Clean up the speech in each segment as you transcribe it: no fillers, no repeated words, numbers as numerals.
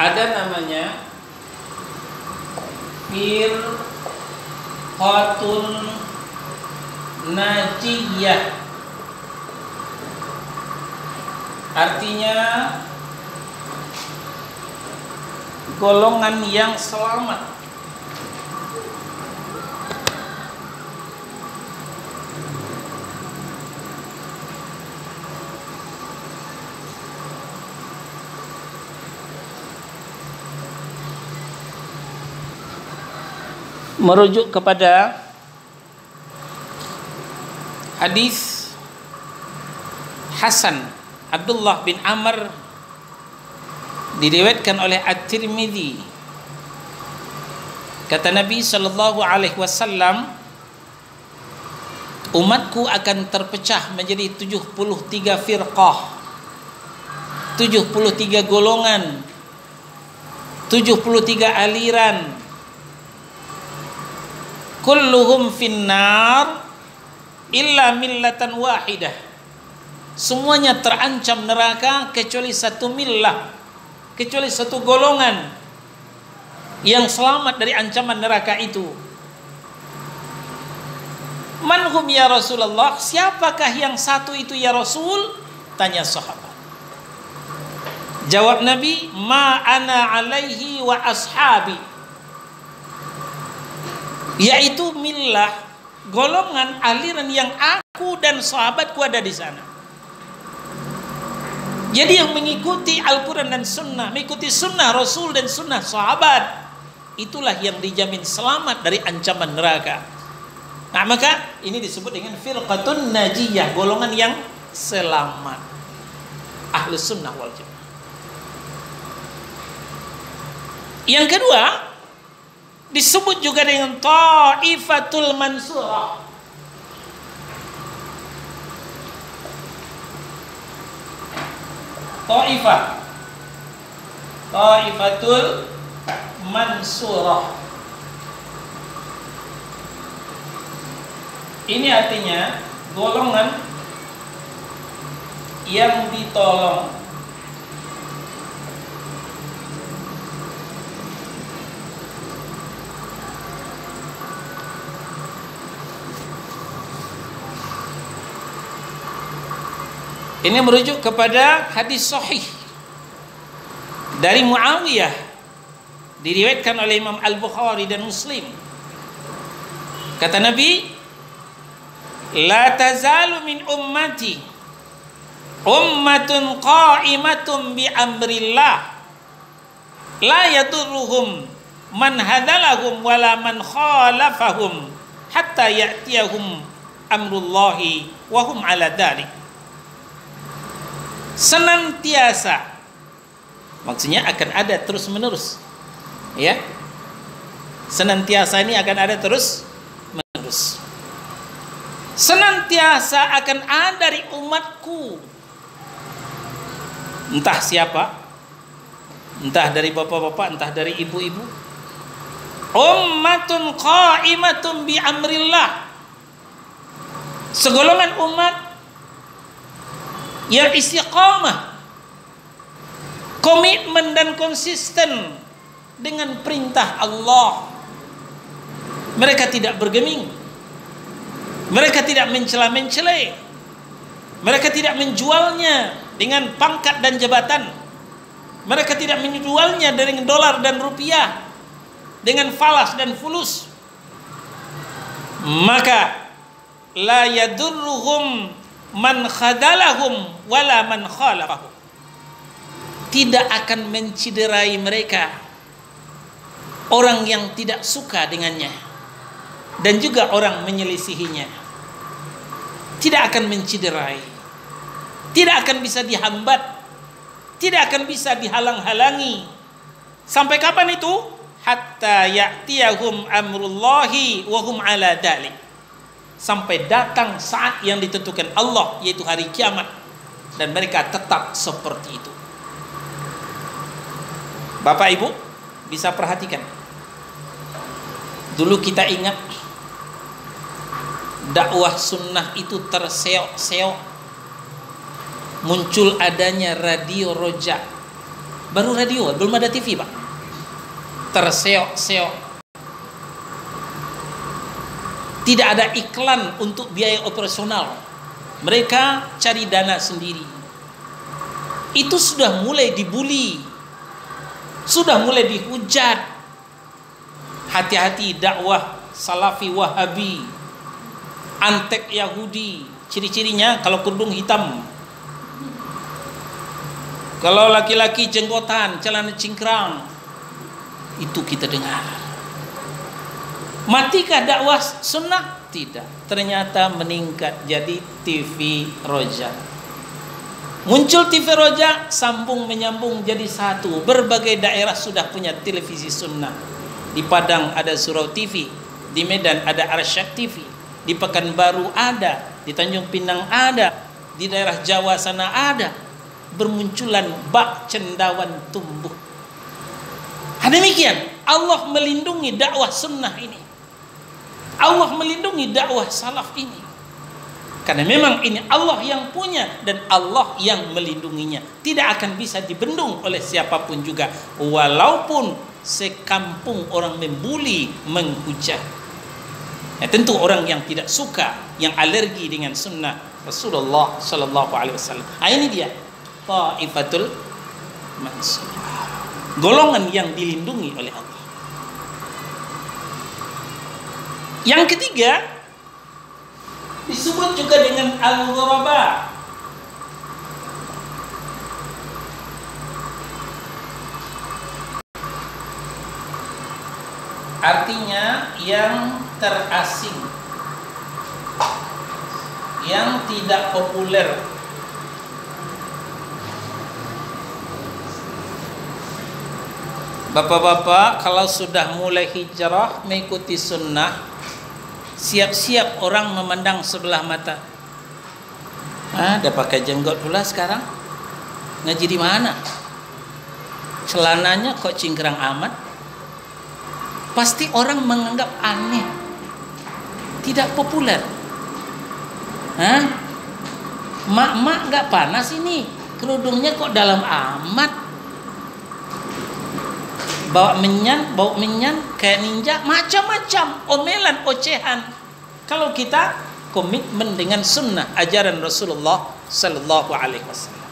ada namanya firqatun najiyah, artinya golongan yang selamat. Merujuk kepada hadis Hasan Abdullah bin Amr, diriwayatkan oleh At-Tirmidzi. Kata Nabi sallallahu alaihi wasallam, umatku akan terpecah menjadi 73 firqah, 73 golongan, 73 aliran. Kulluhum finnar illa millatan wahidah. Semuanya terancam neraka kecuali satu millah, kecuali satu golongan yang selamat dari ancaman neraka itu. Manhum ya Rasulullah? Siapakah yang satu itu ya Rasul? Tanya sahabat. Jawab Nabi, ma ana alaihi wa ashabi, yaitu millah, golongan aliran yang aku dan sahabatku ada di sana. Jadi yang mengikuti Al-Quran dan Sunnah, mengikuti Sunnah Rasul dan Sunnah sahabat, itulah yang dijamin selamat dari ancaman neraka. Nah, maka ini disebut dengan firqatun najiyah, golongan yang selamat, Ahlus Sunnah wal Jamaah. Yang kedua, disebut juga dengan Ta'ifatul Mansurah. Ta'ifatul Mansurah. Ini artinya golongan yang ditolong. Ini merujuk kepada hadis sahih dari Muawiyah, diriwayatkan oleh Imam Al-Bukhari dan Muslim. Kata Nabi, la tazalu min ummati ummatun qa'imatun bi amrillah la yadurruhum man hadalahum wala man khalafahum hatta ya'tiyahum amrullahi wa hum ala dhalik. Senantiasa, maksudnya akan ada terus menerus, ya, senantiasa ini akan ada terus menerus. Senantiasa akan ada dari umatku, entah siapa, entah dari bapak-bapak, entah dari ibu-ibu, ummatun qa'imatun bi amrillah, segolongan umat yang istiqamah, komitmen dan konsisten dengan perintah Allah. Mereka tidak bergeming, mereka tidak mencela-mencela, mereka tidak menjualnya dengan pangkat dan jabatan, mereka tidak menjualnya dengan dolar dan rupiah, dengan falas dan fulus. Maka la yadurruhum man khadalahum wala man khalafahum, tidak akan menciderai mereka orang yang tidak suka dengannya dan juga orang menyelisihinya. Tidak akan menciderai, tidak akan bisa dihambat, tidak akan bisa dihalang-halangi. Sampai kapan itu? Hatta ya'tiyahum amrullahi wa hum ala dhalik, sampai datang saat yang ditentukan Allah, yaitu hari kiamat, dan mereka tetap seperti itu. Bapak Ibu bisa perhatikan, dulu kita ingat dakwah sunnah itu terseok-seok, muncul adanya radio Roja, Baru radio, belum ada TV, Pak. Terseok-seok. Tidak ada iklan untuk biaya operasional. Mereka cari dana sendiri. Itu sudah mulai dibully, sudah mulai dihujat. Hati-hati dakwah Salafi Wahabi, antek Yahudi. Ciri-cirinya kalau kerudung hitam, kalau laki-laki jenggotan, celana cingkrang. Itu kita dengar. Matikah dakwah sunnah? Tidak. Ternyata meningkat jadi TV Roja. Muncul TV Roja, sambung menyambung jadi satu. Berbagai daerah sudah punya televisi sunnah. Di Padang ada Surau TV, di Medan ada Arsyad TV, di Pekanbaru ada, di Tanjung Pinang ada, di daerah Jawa sana ada. Bermunculan bak cendawan tumbuh. Demikian Allah melindungi dakwah sunnah ini. Allah melindungi dakwah salaf ini. Karena memang ini Allah yang punya dan Allah yang melindunginya. Tidak akan bisa dibendung oleh siapapun juga. Walaupun sekampung orang membuli, menghujat. Ya, tentu orang yang tidak suka, yang alergi dengan sunnah Rasulullah Sallallahu Alaihi Wasallam. Ini dia Taifatul Mansurah. Golongan yang dilindungi oleh Allah. Yang ketiga disebut juga dengan al-ghuraba. Artinya yang terasing, yang tidak populer. Bapak-bapak, kalau sudah mulai hijrah mengikuti sunnah, siap-siap orang memandang sebelah mata. Ada pakai jenggot pula sekarang. Ngaji di mana? Celananya kok cingkrang amat? Pasti orang menganggap aneh, tidak populer. Mak-mak nggak panas ini, kerudungnya kok dalam amat? Bau menyan kayak ninja, macam-macam omelan, ocehan. Kalau kita komitmen dengan sunnah ajaran Rasulullah Sallallahu Alaihi Wasallam,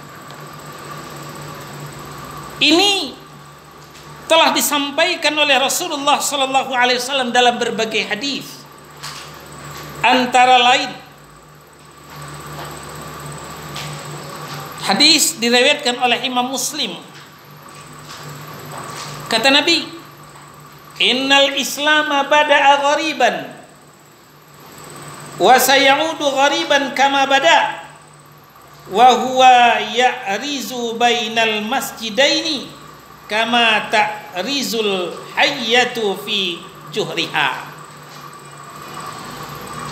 ini telah disampaikan oleh Rasulullah Sallallahu Alaihi Wasallam dalam berbagai hadis. Antara lain hadis diriwayatkan oleh Imam Muslim. Kata Nabi, innal islama bada'a ghariban wa sayaudu ghariban kama bada wa huwa ya'rizu bainal masjidaini kama ta'rizul hayyatu fi juhriha.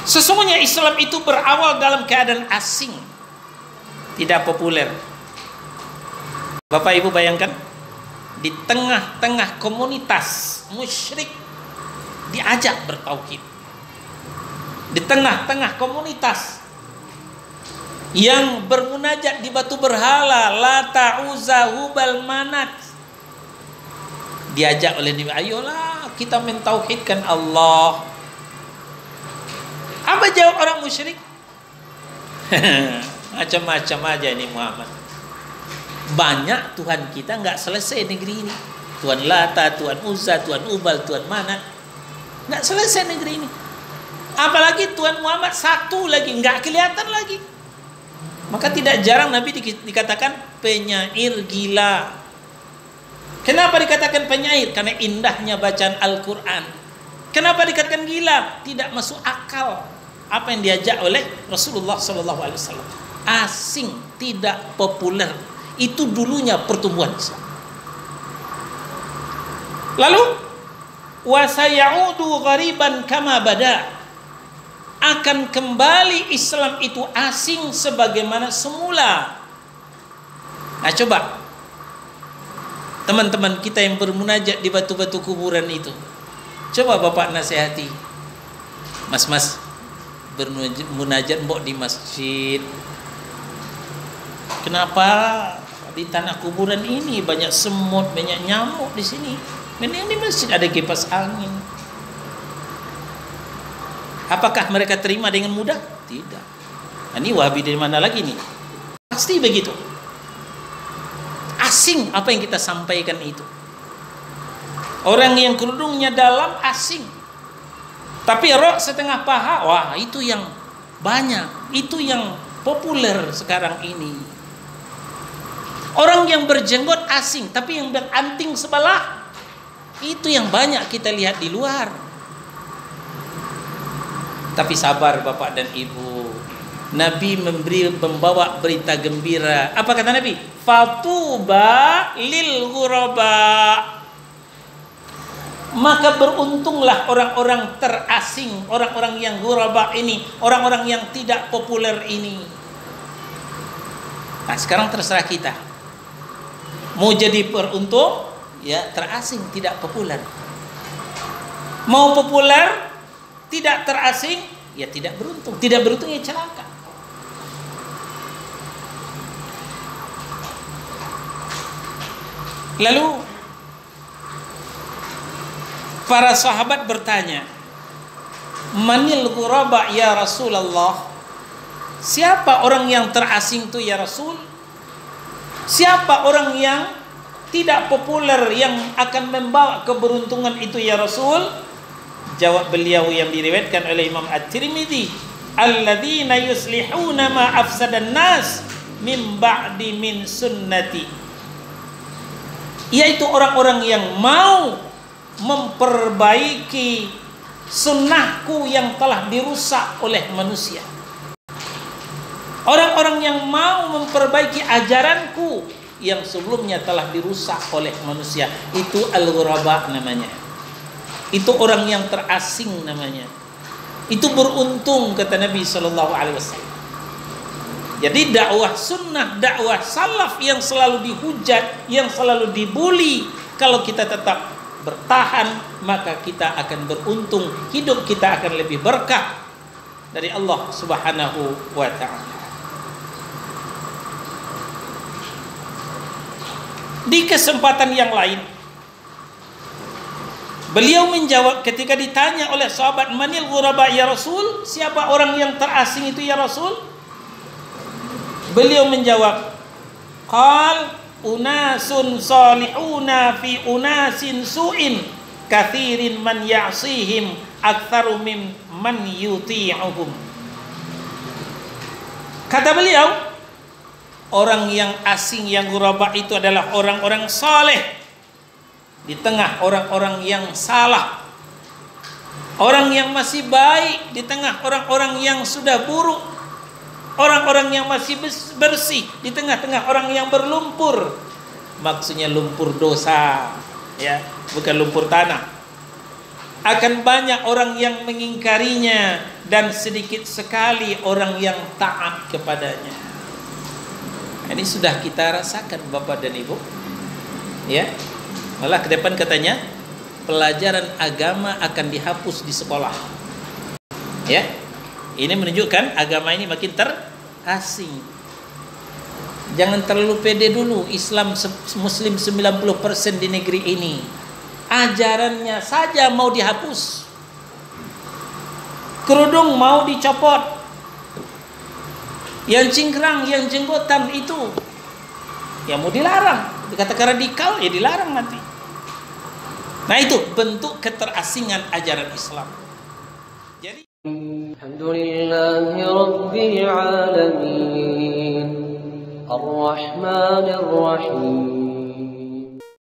Sesungguhnya Islam itu berawal dalam keadaan asing, tidak populer. Bapak Ibu bayangkan, di tengah-tengah komunitas musyrik diajak bertauhid. Di tengah-tengah komunitas yang bermunajat di batu berhala, Lata, Uzza, Hubal, Manat, diajak oleh Nabi, ayolah kita mentauhidkan Allah. Apa jawab orang musyrik? Macam-macam aja ini Muhammad. Banyak Tuhan kita nggak selesai negeri ini. Tuhan Lata, Tuhan Uzza, Tuhan Ubal, Tuhan Manat, nggak selesai negeri ini. Apalagi Tuhan Muhammad satu lagi, nggak kelihatan lagi. Maka tidak jarang Nabi dikatakan penyair gila. Kenapa dikatakan penyair? Karena indahnya bacaan Al-Quran. Kenapa dikatakan gila? Tidak masuk akal apa yang diajak oleh Rasulullah SAW. Asing, tidak populer. Itu dulunya pertumbuhan Islam. Lalu wasayaudu ghariban kama bada, akan kembali Islam itu asing sebagaimana semula. Nah coba teman-teman kita yang bermunajat di batu-batu kuburan itu, coba Bapak nasihati, mas-mas bermunajat mbok di masjid, kenapa di tanah kuburan ini banyak semut, banyak nyamuk di sini. Mending di masjid ada kipas angin. Apakah mereka terima dengan mudah? Tidak. Ini Wahabi dari mana lagi nih? Pasti begitu. Asing apa yang kita sampaikan itu. Orang yang kerudungnya dalam asing. Tapi rok setengah paha, wah itu yang banyak. Itu yang populer sekarang ini. Orang yang berjenggot asing, tapi yang beranting sebelah, itu yang banyak kita lihat di luar. Tapi sabar Bapak dan Ibu, Nabi membawa berita gembira. Apa kata Nabi? Fatuba lil ghuraba. Maka beruntunglah orang-orang terasing, orang-orang yang ghuraba ini, orang-orang yang tidak populer ini. Nah, sekarang terserah kita. Mau jadi beruntung, ya terasing, tidak populer. Mau populer, tidak terasing, ya tidak beruntung. Tidak beruntung, ya celaka. Lalu para sahabat bertanya, Manil ghuraba ya Rasulullah? Siapa orang yang terasing itu ya Rasul? Siapa orang yang tidak populer yang akan membawa keberuntungan itu ya Rasul? Jawab beliau yang diriwayatkan oleh Imam At-Tirmidzi, alladzina yuslihuna ma afsadan nas min ba'di min sunnati. Yaitu orang-orang yang mau memperbaiki sunnahku yang telah dirusak oleh manusia. Orang-orang yang mau memperbaiki ajaranku yang sebelumnya telah dirusak oleh manusia. Itu al-ghuraba namanya. Itu orang yang terasing namanya. Itu beruntung kata Nabi SAW. Jadi dakwah sunnah, dakwah salaf yang selalu dihujat, yang selalu dibuli, kalau kita tetap bertahan, maka kita akan beruntung. Hidup kita akan lebih berkah dari Allah Subhanahu wa ta'ala. Di kesempatan yang lain, beliau menjawab ketika ditanya oleh sahabat, Manil ghuraba ya Rasul? Siapa orang yang terasing itu ya Rasul? Beliau menjawab, Qal unasun salihuna fi unasin su'in kathirin man ya'sihim aktsaru min man yuti'uhum. Kata beliau, orang yang asing, yang ghuraba itu adalah orang-orang saleh di tengah orang-orang yang salah, orang yang masih baik di tengah orang-orang yang sudah buruk, orang-orang yang masih bersih di tengah-tengah orang yang berlumpur. Maksudnya lumpur dosa, ya, bukan lumpur tanah. Akan banyak orang yang mengingkarinya dan sedikit sekali orang yang taat kepadanya. Ini sudah kita rasakan Bapak dan Ibu, ya. Malah ke depan katanya pelajaran agama akan dihapus di sekolah, ya. Ini menunjukkan agama ini makin terasing. Jangan terlalu pede dulu. Islam Muslim 90% di negeri ini, ajarannya saja mau dihapus. Kerudung mau dicopot. Yang cingkrang, yang jenggotan itu ya mau dilarang. Dikatakan radikal, ya dilarang nanti. Nah itu bentuk keterasingan ajaran Islam. Jadi Alhamdulillahi Rabbil Alamin Ar-Rahmanir Rahim